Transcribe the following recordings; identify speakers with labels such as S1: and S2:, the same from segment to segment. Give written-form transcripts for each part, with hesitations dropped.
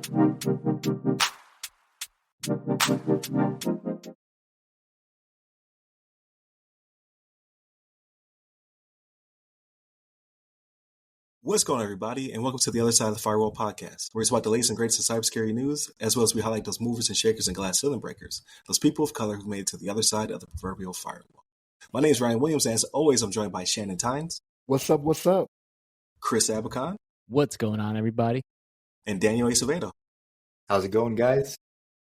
S1: What's going on, everybody, and welcome to the other side of the Firewall podcast, where it's about the latest and greatest of cybersecurity news, as well as we highlight those movers and shakers and glass ceiling breakers, those people of color who made it to the other side of the proverbial firewall. My name is Ryan Williams, and as always, I'm joined by Shannon Tynes.
S2: What's up? What's up?
S1: Chris Abacan.
S3: What's going on, everybody?
S1: And Daniel Acevedo.
S4: How's it going, guys?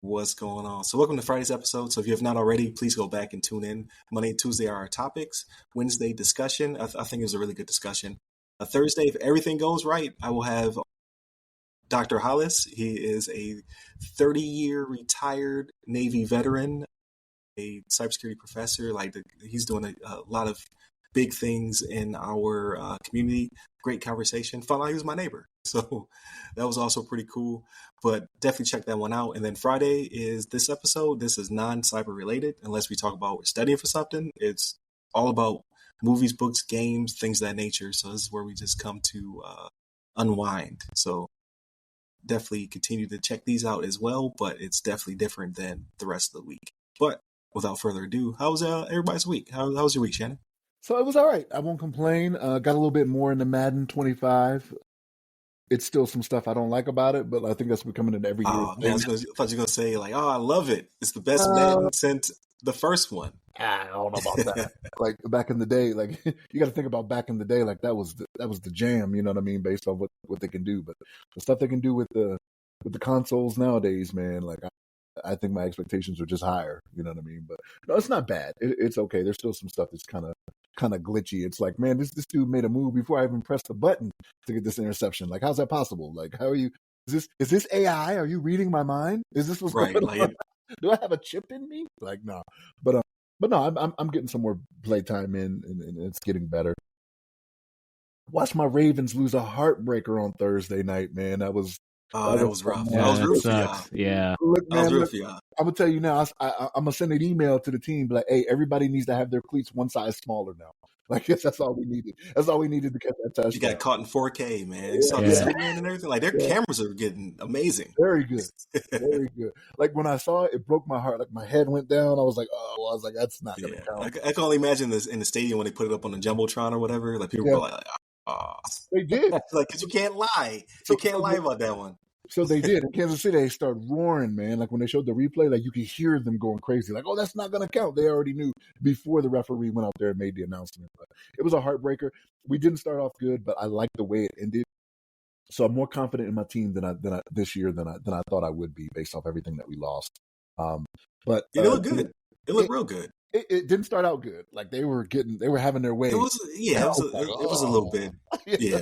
S1: What's going on? So welcome to Friday's episode. So if you have not already, please go back and tune in. Monday and Tuesday are our topics. Wednesday, discussion. I think it was a really good discussion. Thursday, if everything goes right, I will have Dr. Hollis. He is a 30-year retired Navy veteran, a cybersecurity professor. He's doing a lot of big things in our community. Great conversation. Found out he was my neighbor. So that was also pretty cool. But definitely check that one out. And then Friday is this episode. This is non-cyber related, unless we talk about we're studying for something. It's all about movies, books, games, things of that nature. So this is where we just come to unwind. So definitely continue to check these out as well, but it's definitely different than the rest of the week. But without further ado, how was everybody's week? How was your week, Shannon?
S2: So it was all right. I won't complain. Got a little bit more into Madden 25. It's still some stuff I don't like about it, but I think that's becoming an every year.
S1: Oh, man, I thought you were going to say, I love it. It's the best Madden since the first one.
S2: I don't know about that. Like back in the day, you got to think about back in the day, that was the jam. You know what I mean, based on what they can do. But the stuff they can do with the consoles nowadays, man, I think my expectations are just higher. You know what I mean? But no, it's not bad. It's okay. There's still some stuff that's kind of glitchy. It's like, man, this dude made a move before I even pressed the button to get this interception. How's that possible? How are you? Is this AI? Are you reading my mind? Is this what's going on? Do I have a chip in me? No. But no, I'm getting some more playtime in, and it's getting better. Watched my Ravens lose a heartbreaker on Thursday night, man. That was
S1: rough.
S3: Yeah,
S1: I was rooting for
S3: y'all. Yeah.
S2: Look, man,
S1: I was rooting for y'all.
S2: I'm gonna tell you now. I'm gonna send an email to the team, hey, everybody needs to have their cleats one size smaller now. That's all we needed. That's all we needed to get that touchdown.
S1: You got caught in 4K, man. You saw the screen and everything. Their cameras are getting amazing.
S2: Very good. Very good. When I saw it, it broke my heart. My head went down. I was that's not going to count.
S1: I can only imagine this in the stadium when they put it up on the Jumbotron or whatever. People were like, oh.
S2: They did.
S1: Because you can't lie. You can't lie about that one.
S2: So they did. In Kansas City, they started roaring, man. When they showed the replay, you could hear them going crazy. That's not going to count. They already knew before the referee went out there and made the announcement. But it was a heartbreaker. We didn't start off good, but I liked the way it ended. So I'm more confident in my team than I this year than I thought I would be based off everything that we lost. But
S1: it looked good. It looked real good.
S2: It didn't start out good. They were having their way.
S1: It was a little bit. Yeah.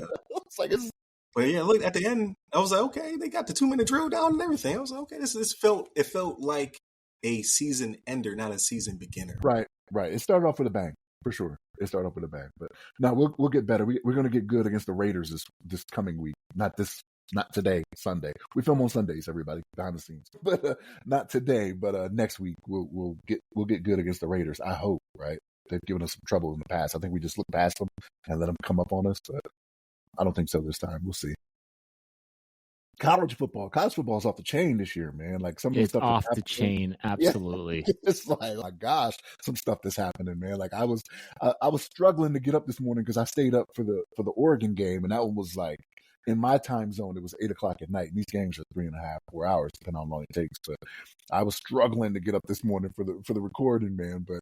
S2: It's
S1: But yeah, look, at the end, I was like, okay, they got the 2-minute drill down and everything. I was like, okay, it felt like a season ender, not a season beginner.
S2: Right. It started off with a bang, for sure. It started off with a bang. But now we'll get better. We're going to get good against the Raiders this coming week. Not today, Sunday. We film on Sundays, everybody, behind the scenes. But not today, but next week we'll get good against the Raiders. I hope, right? They've given us some trouble in the past. I think we just look past them and let them come up on us. But I don't think so this time. We'll see. College football is off the chain this year, man. Some of the
S3: It's
S2: stuff
S3: off the chain, absolutely.
S2: Yeah. It's my gosh, some stuff that's happening, man. I was struggling to get up this morning because I stayed up for the Oregon game, and that one was in my time zone, it was 8:00 at night. And these games are 3.5, 4 hours, depending on how long it takes. But I was struggling to get up this morning for the recording, man. But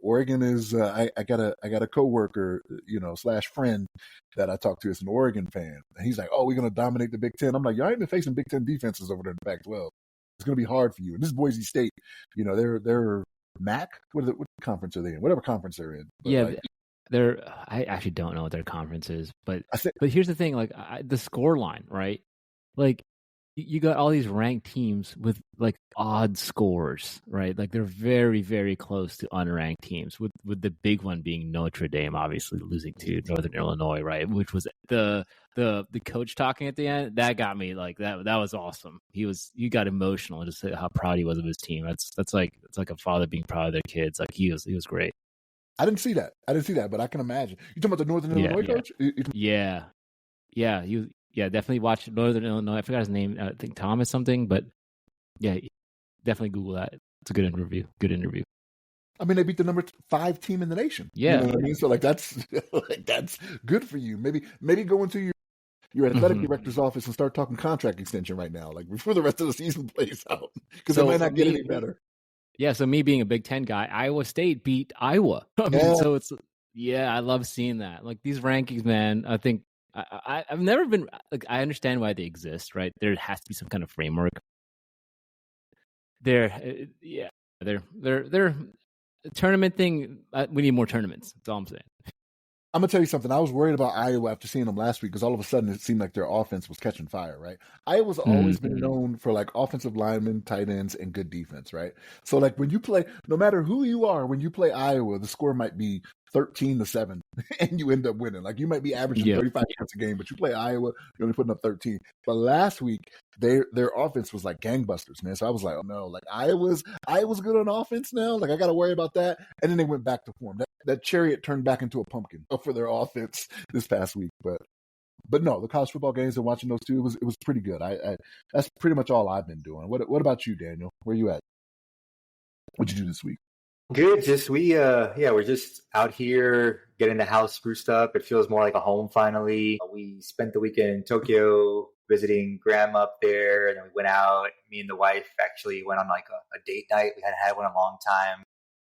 S2: Oregon is I got a coworker, / friend that I talked to as an Oregon fan, and he's like, "Oh, we're gonna dominate the Big Ten." I'm like, "Y'all ain't been facing Big Ten defenses over there in the Pac-12. It's gonna be hard for you." And this is Boise State. They're MAC. What conference are they in? Whatever conference they're in. But
S3: I actually don't know what their conference is, but here's the thing: the score line, right? You got all these ranked teams with odd scores, right? They're very, very close to unranked teams. With the big one being Notre Dame, obviously losing to Northern Illinois, right? Which was the coach talking at the end. That got me that. That was awesome. You got emotional just how proud he was of his team. It's like a father being proud of their kids. He was great.
S2: I didn't see that, but I can imagine. You talking about the Northern Illinois coach?
S3: Yeah. definitely watch Northern Illinois. I forgot his name. I think Thomas something, but yeah, definitely Google that. It's a good interview. Good interview.
S2: I mean, they beat the number 5 team in the nation.
S3: Yeah,
S2: you know what I mean. So like that's that's good for you. Maybe go into your athletic director's office and start talking contract extension right now, like before the rest of the season plays out, because it might not get any better.
S3: Yeah, so me being a Big Ten guy, Iowa State beat Iowa. So it's I love seeing that. Like these rankings, man. I think I've never been like I understand why they exist, right? There has to be some kind of framework. They're tournament thing. We need more tournaments. That's all I'm saying.
S2: I'm gonna tell you something. I was worried about Iowa after seeing them last week because all of a sudden it seemed like their offense was catching fire, right? Iowa's always been known for like offensive linemen, tight ends, and good defense, right? So like when you play, no matter who you are, when you play Iowa, the score might be 13-7, and you end up winning. Like you might be averaging 35 points a game, but you play Iowa, you're only putting up 13. But last week, their offense was like gangbusters, man. So I was like, oh no, like Iowa's good on offense now. Like I got to worry about that. And then they went back to form. That chariot turned back into a pumpkin for their offense this past week. But no, the college football games and watching those two, it was pretty good. I that's pretty much all I've been doing. What about you, Daniel? Where you at? What'd you do this week?
S4: Good. We're just out here getting the house spruced up. It feels more like a home finally. We spent the weekend in Tokyo visiting grandma up there, and then we went out. Me and the wife actually went on like a date night. We hadn't had one in a long time.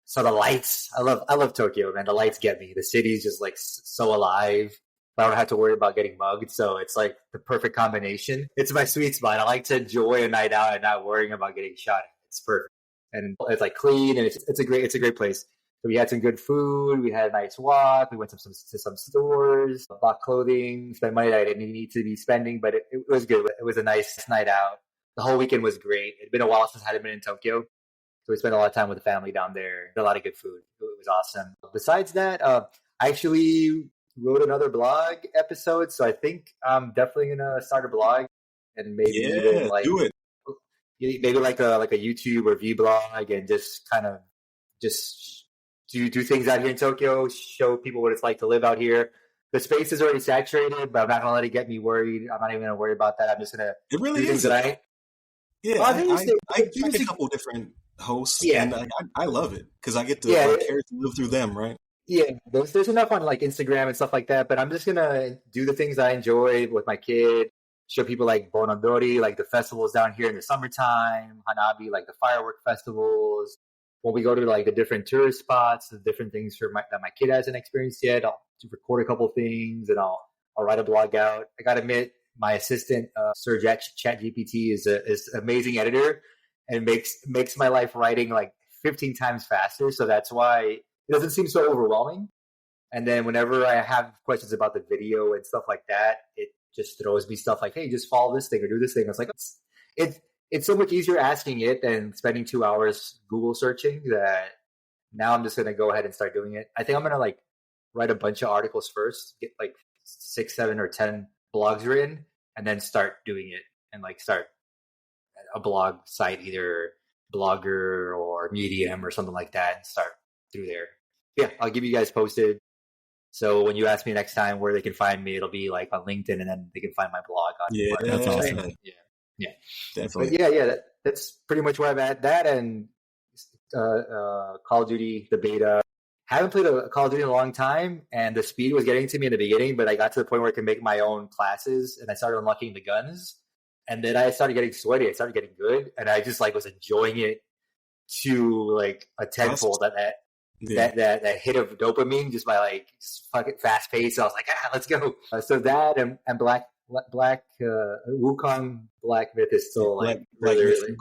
S4: So the lights, I love Tokyo, man. The lights get me. The city's just like so alive. I don't have to worry about getting mugged. So it's like the perfect combination. It's my sweet spot. I like to enjoy a night out and not worrying about getting shot at. It's perfect. And it's like clean, and it's a great place. So we had some good food. We had a nice walk. We went to some stores, bought clothing, spent money that I didn't need to be spending, but it was good. It was a nice night out. The whole weekend was great. It'd been a while since I hadn't been in Tokyo. So we spent a lot of time with the family down there. A lot of good food. It was awesome. Besides that, I actually wrote another blog episode. So I think I'm definitely going to start a blog and maybe even like
S1: do it.
S4: Maybe like a YouTube or vlog and just kind of just do things out here in Tokyo, show people what it's like to live out here. The space is already saturated, but I'm not going to let it get me worried. I'm not even going to worry about that. I'm just going to
S1: do things that I check a couple different hosts, and I love it because I get to live through them, right?
S4: Yeah, there's enough on like Instagram and stuff like that, but I'm just going to do the things that I enjoy with my kid. Show people like Bonodori, like the festivals down here in the summertime, Hanabi, like the firework festivals. When we go to like the different tourist spots, the different things that my kid hasn't experienced yet, I'll record a couple things and I'll write a blog out. I got to admit, my assistant, Sir ChatGPT, is an amazing editor and makes my life writing like 15 times faster. So that's why it doesn't seem so overwhelming. And then whenever I have questions about the video and stuff like that, it just throws me stuff like, hey, just follow this thing or do this thing. I was like, it's so much easier asking it than spending 2 hours Google searching that now I'm just going to go ahead and start doing it. I think I'm going to like write a bunch of articles first, get like 6, 7, or 10 blogs written, and then start doing it and like start a blog site, either Blogger or Medium or something like that, and start through there. Yeah, I'll give you guys posted. So when you ask me next time where they can find me, it'll be like on LinkedIn, and then they can find my blog on.
S1: Yeah, that's awesome.
S4: Yeah,
S1: definitely.
S4: But that's pretty much where I'm at. That and Call of Duty, the beta. Haven't played a Call of Duty in a long time, and the speed was getting to me in the beginning, but I got to the point where I can make my own classes, and I started unlocking the guns, and then I started getting sweaty. I started getting good, and I just like was enjoying it to like a tenfold. That hit of dopamine just by like just fucking fast pace. I was like, let's go. So that and Black Wukong Black Myth is still really.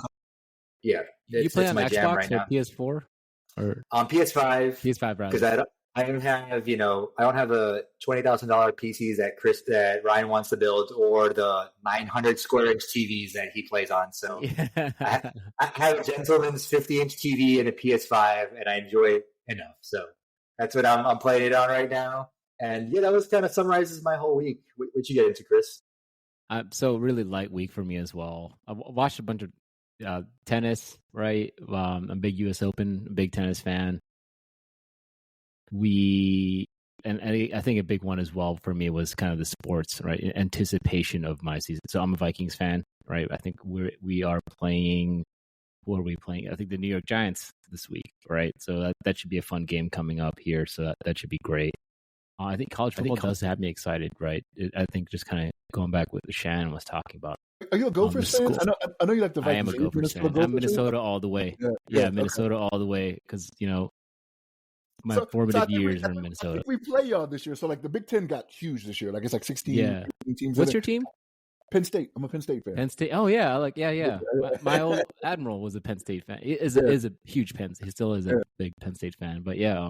S4: Yeah,
S3: you play on
S4: my jam
S3: Xbox
S4: right now.
S3: PS4 or
S4: on PS5?
S3: PS5, right?
S4: Because I don't have a $20,000 PCs that Ryan wants to build, or the 900 square inch TVs that he plays on. So I have a gentleman's 50-inch TV and a PS5, and I enjoy it enough. So that's what I'm playing it on right now. And yeah, that was kind of summarizes my whole week. What you get into, Chris?
S3: So really light week for me as well. I watched a bunch of tennis, right? I'm a big U.S. Open, big tennis fan. We and I think a big one as well for me was kind of the sports, right? Anticipation of my season. So I'm a Vikings fan, right? I think we are playing. Who are we playing? I think the New York Giants this week, right? So that should be a fun game coming up here. So that should be great. I think college football does have me excited, right? I think just kind of going back with what Shannon was talking about.
S2: Are you a Gophers fan? I know you like the Vikings.
S3: I am a Gophers fan. I'm Minnesota all the way. Yeah, Minnesota all the way because my formative years are in Minnesota.
S2: We play y'all this year, so like the Big Ten got huge this year. Like it's like 16 teams.
S3: What's your team?
S2: Penn State. I'm a Penn State fan.
S3: Penn State. Oh yeah, yeah. My old admiral was a Penn State fan. He is a huge Penn. He still is a big Penn State fan. But yeah,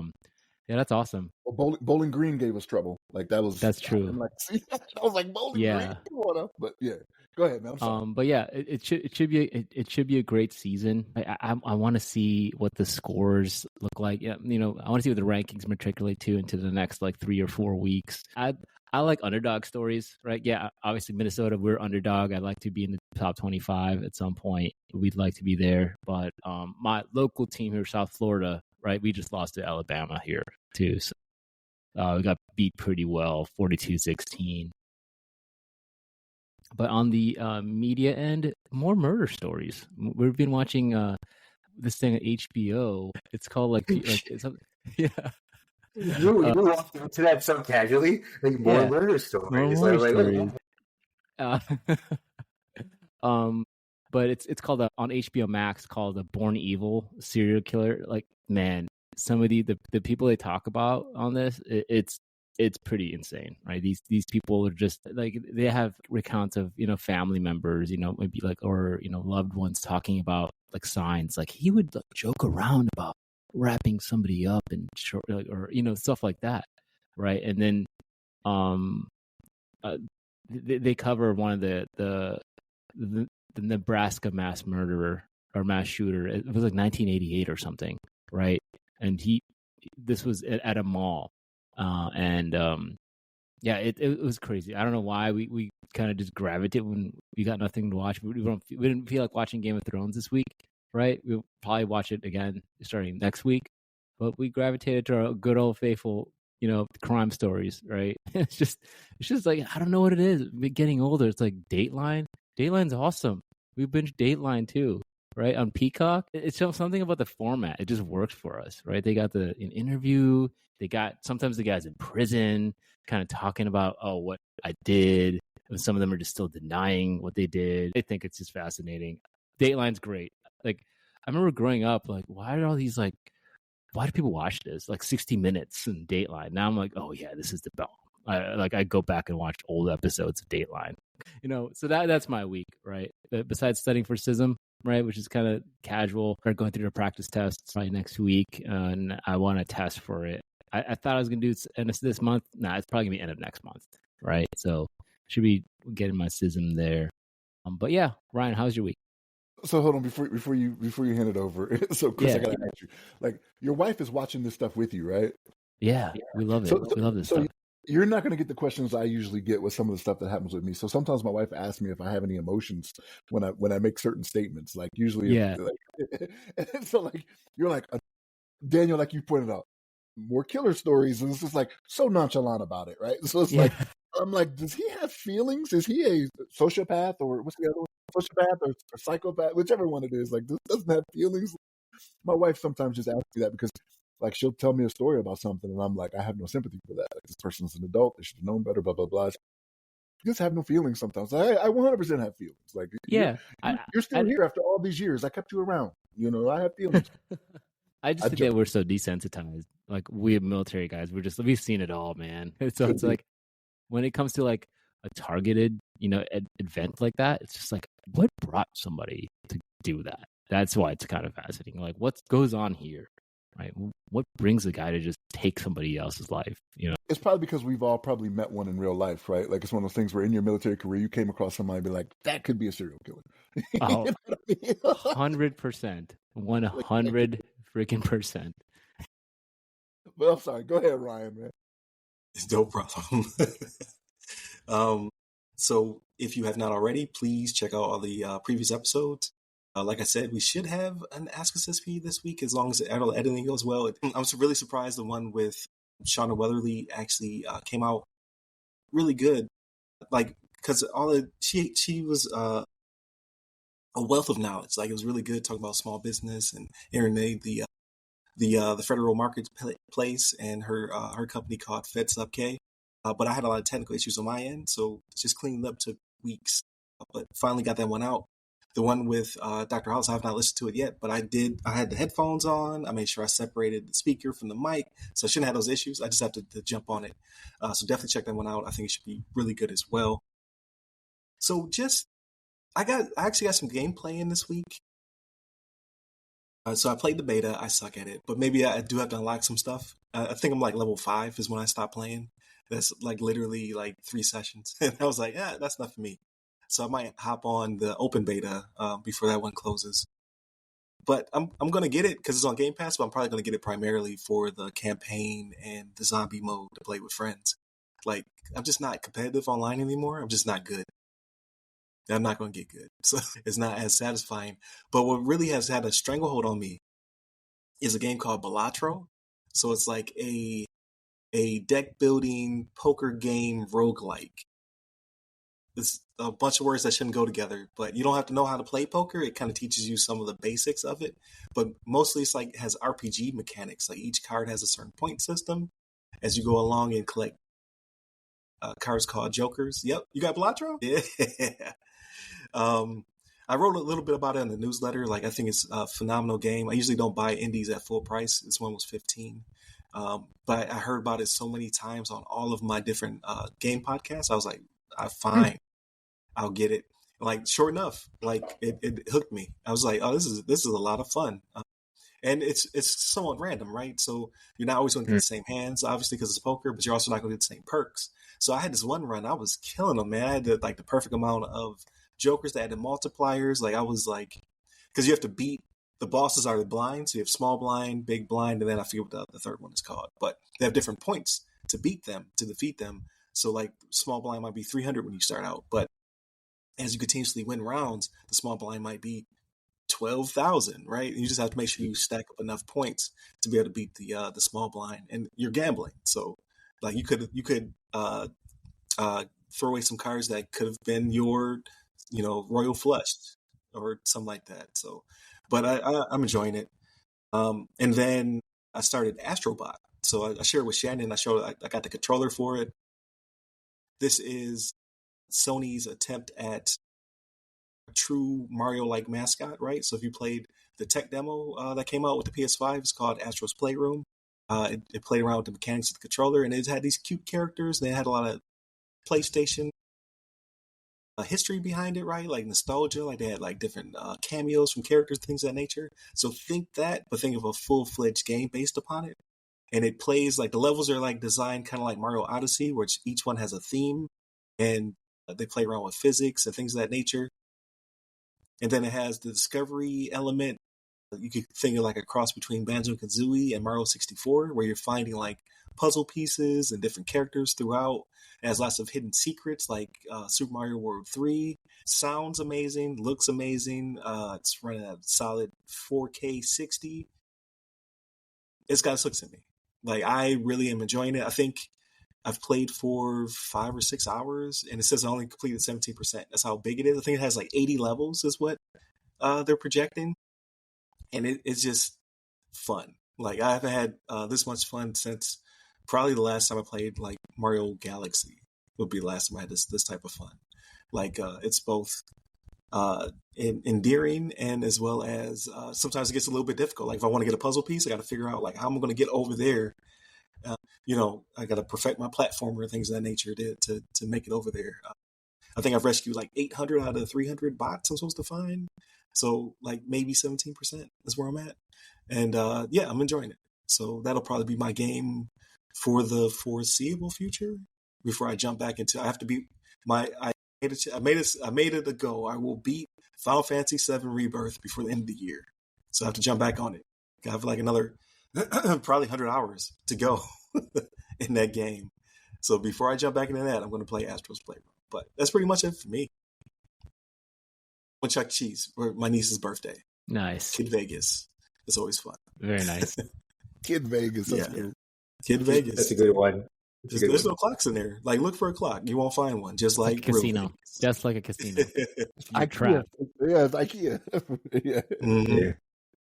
S3: that's awesome.
S2: Well, Bowling Green gave us trouble. Like that's
S3: true.
S2: I'm like, I was like Bowling Green. But yeah, go ahead, man. I'm sorry.
S3: But yeah, it should be a great season. I want to see what the scores look like. Yeah, I want to see what the rankings matriculate to into the next like 3 or 4 weeks. I like underdog stories, right? Yeah, obviously Minnesota, we're underdog. I'd like to be in the top 25 at some point. We'd like to be there. But my local team here, South Florida, right? We just lost to Alabama here too. So we got beat pretty well, 42-16. But on the media end, more murder stories. We've been watching this thing at HBO. It's called like yeah.
S4: You walked into that so casually, like more murder stories.
S3: More murder stories. But it's called on HBO Max called a Born Evil serial killer. Like, man, some of the people they talk about on this, it's pretty insane, right? These people are just like, they have recounts of family members, maybe like, or loved ones talking about like signs, like he would like joke around about wrapping somebody up and or stuff like that, right? And then they cover one of the Nebraska mass murderer or mass shooter. It was like 1988 or something, right? And this was at a mall, and it was crazy. I don't know why we kind of just gravitated when we got nothing to watch. We didn't feel like watching Game of Thrones this week. Right, we'll probably watch it again starting next week, but we gravitated to our good old faithful, crime stories. Right, it's just like, I don't know what it is. We're getting older. It's like Dateline. Dateline's awesome. We binge Dateline too, right? On Peacock, it's something about the format. It just works for us, right? They got an interview. They got sometimes the guys in prison, kind of talking about what I did. And some of them are just still denying what they did. I think it's just fascinating. Dateline's great. Like, I remember growing up, like, why do people watch this? Like 60 Minutes and Dateline. Now I'm like, oh yeah, this is the bell. I go back and watch old episodes of Dateline. So that's my week, right? Besides studying for SISM, right, which is kind of casual, or going through the practice tests probably next week, and I want to test for it. I thought I was gonna do it end of this month. Nah, it's probably gonna be end of next month, right? So should be getting my SISM there. But yeah, Ryan, how's your week?
S2: So hold on before you hand it over. So Chris, I gotta ask you, like, your wife is watching this stuff with you, right?
S3: Yeah, we love it. We love this stuff.
S2: You're not going to get the questions I usually get with some of the stuff that happens with me. So sometimes my wife asks me if I have any emotions when I make certain statements. Like usually, and so like you're like Daniel, like you pointed out, more killer stories, and it's just like so nonchalant about it, right? So it's like I'm like, does he have feelings? Is he a sociopath or what's the other one? Sociopath or psychopath, whichever one it is, like, doesn't have feelings. My wife sometimes just asks me that because, like, she'll tell me a story about something, and I'm like, I have no sympathy for that. Like, this person's an adult; they should have known better. Blah blah blah. You just have no feelings sometimes. I 100% have feelings. Like, you're still here after all these years. I kept you around. I have feelings.
S3: I just think that we're so desensitized. Like, we military guys, we've seen it all, man. So it's like, when it comes to like a targeted, event like that, it's just like, what brought somebody to do that? That's why it's kind of fascinating. Like, what goes on here, right? What brings a guy to just take somebody else's life?
S2: It's probably because we've all probably met one in real life, right? Like, it's one of those things where in your military career, you came across somebody and be like, that could be a serial killer.
S3: Oh, 100%, 100 freaking percent.
S2: Well, I'm sorry. Go ahead, Ryan, man.
S1: It's no problem. So if you have not already, please check out all the previous episodes. Like I said, we should have an Ask Us SP this week as long as editing goes well. I'm really surprised the one with Shauna Weatherly actually came out really good. Like, because she was a wealth of knowledge. Like, it was really good talking about small business and internet, the federal marketplace, and her company called FedSubK. But I had a lot of technical issues on my end, so just cleaning up took weeks. But finally got that one out. The one with Dr. House, I have not listened to it yet, but I did. I had the headphones on. I made sure I separated the speaker from the mic, so I shouldn't have those issues. I just have to jump on it. So definitely check that one out. I think it should be really good as well. So I actually got some gameplay in this week. So I played the beta. I suck at it, but maybe I do have to unlock some stuff. I think I'm like level 5 is when I stopped playing. That's like literally like 3 sessions, and I was like, yeah, that's not for me. So I might hop on the open beta before that one closes. But I'm gonna get it because it's on Game Pass. But I'm probably gonna get it primarily for the campaign and the zombie mode to play with friends. Like, I'm just not competitive online anymore. I'm just not good. I'm not gonna get good, so it's not as satisfying. But what really has had a stranglehold on me is a game called Balatro. So it's like a deck building poker game roguelike. It's a bunch of words that shouldn't go together, but you don't have to know how to play poker. It kind of teaches you some of the basics of it, but mostly it's like it has RPG mechanics. Like each card has a certain point system as you go along and collect cards called jokers. Yep, you got Balatro? Yeah. I wrote a little bit about it in the newsletter. Like, I think it's a phenomenal game. I usually don't buy indies at full price. This one was $15. But I heard about it so many times on all of my different game podcasts. I was like, fine, I'll get it. Like, sure enough, like it hooked me. I was like, oh, this is a lot of fun. And it's somewhat random, right? So you're not always going to get the same hands, obviously, because it's poker, but you're also not going to get the same perks. So I had this one run, I was killing them, man. I had the perfect amount of jokers that had the multipliers. Like, I was like, because you have to beat the bosses are the blind. So you have small blind, big blind, and then I forget what the third one is called. But they have different points to beat them, to defeat them. So like small blind might be 300 when you start out, but as you continuously win rounds, the small blind might be 12,000, right? And you just have to make sure you stack up enough points to be able to beat the small blind, and you're gambling. So like you could throw away some cards that could have been your, royal flush or something like that. So, but I'm enjoying it. And then I started Astrobot. So I shared with Shannon. I got the controller for it. This is Sony's attempt at a true Mario-like mascot, right? So if you played the tech demo that came out with the PS5, it's called Astro's Playroom. It played around with the mechanics of the controller, and it had these cute characters. They had a lot of PlayStation history behind it, right? Like nostalgia, like they had like different cameos from characters, things of that nature. So think that, but think of a full-fledged game based upon it. And it plays like the levels are like designed kind of like Mario Odyssey, which each one has a theme, and they play around with physics and things of that nature. And then it has the discovery element. You could think of like a cross between Banjo-Kazooie and Mario 64, where you're finding like puzzle pieces and different characters throughout. It has lots of hidden secrets like Super Mario World 3. Sounds amazing, looks amazing. It's running at solid 4K 60. It's got its hooks in me. Like, I really am enjoying it. I think I've played for 5 or 6 hours, and it says I only completed 17%. That's how big it is. I think it has like 80 levels is what they're projecting. And it's just fun. Like, I haven't had this much fun since probably the last time I played like Mario Galaxy would be the last time I had this type of fun. Like, it's both endearing and as well as sometimes it gets a little bit difficult. Like, if I want to get a puzzle piece, I got to figure out like how I'm going to get over there. I got to perfect my platformer and things of that nature to make it over there. I think I've rescued like 800 out of the 300 bots I'm supposed to find. So like maybe 17% is where I'm at. And I'm enjoying it. So that'll probably be my game for the foreseeable future before I jump back into. I have to beat I made it a go. I will beat Final Fantasy VII Rebirth before the end of the year. So I have to jump back on it. I have like another probably 100 hours to go in that game. So before I jump back into that, I'm going to play Astro's Playroom. But that's pretty much it for me. Chuck E. Cheese for my niece's birthday.
S3: Nice.
S1: Kid Vegas. It's always fun.
S3: Very nice.
S2: Kid Vegas. That's
S1: yeah.
S2: cool.
S1: Kid Vegas.
S4: That's a good one.
S1: There's no clocks in there. Like, look for a clock. You won't find one. Just like
S3: a casino. Just like a casino.
S2: You're trapped. Yeah, it's IKEA. Yeah.
S1: Mm-hmm.
S2: Yeah.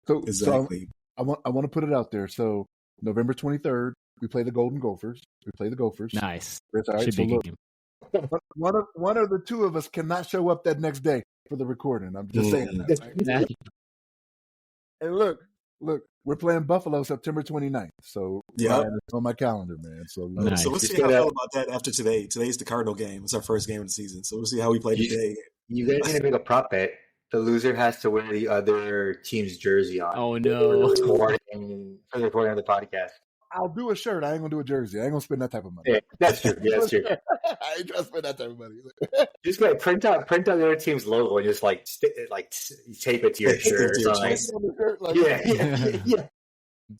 S2: So,
S1: exactly.
S2: So I want to put it out there. So November 23rd, we play the Golden Gophers. We play the Gophers.
S3: Nice.
S2: All right,
S3: Should
S2: so
S3: be a
S2: look,
S3: good game.
S2: one of the two of us cannot show up that next day for the recording. I'm just saying that. Right? And look, we're playing Buffalo September 29th. So it's on my calendar, man. So,
S1: nice. So let's see how I feel about that after today. Today's the Cardinal game. It's our first game of the season. So we'll see how we play today.
S4: You guys need to make a prop bet. The loser has to wear the other team's jersey on.
S3: Oh, no.
S4: For the recording of the podcast.
S2: I'll do a shirt. I ain't gonna do a jersey. I ain't gonna spend that type of money.
S4: Yeah, that's true. Yeah, that's true.
S2: I ain't trying to spend that type of money.
S4: Just like print out the other team's logo and just tape it to your shirt. Yeah.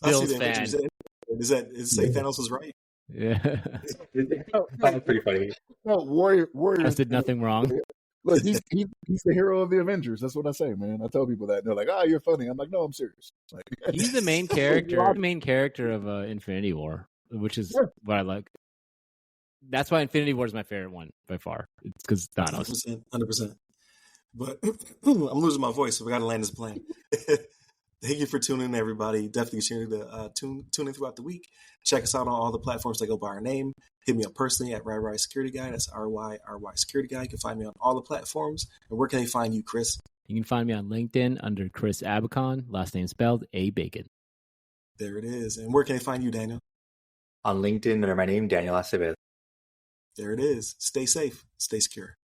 S3: Bill's fan.
S1: Is say Thanos was right?
S3: Yeah.
S4: That's pretty funny.
S2: No, Warriors
S3: did nothing wrong.
S2: Look, he's the hero of the Avengers. That's what I say, man. I tell people that. And they're like, "Oh, you're funny." I'm like, "No, I'm serious." Like,
S3: he's the main character. The main character of Infinity War, which is what I like. That's why Infinity War is my favorite one by far. It's because Thanos.
S1: 100%. But I'm losing my voice, so we got to land this plane. Thank you for tuning in, everybody. Definitely continue to tune in throughout the week. Check us out on all the platforms that go by our name. Hit me up personally at Rivalry Security Guy. That's RYRY Security Guy. You can find me on all the platforms. And where can they find you, Chris?
S3: You can find me on LinkedIn under Chris Abacon. Last name spelled A Bacon.
S1: There it is. And where can they find you, Daniel?
S4: On LinkedIn under my name, Daniel Acevedo.
S1: There it is. Stay safe. Stay secure.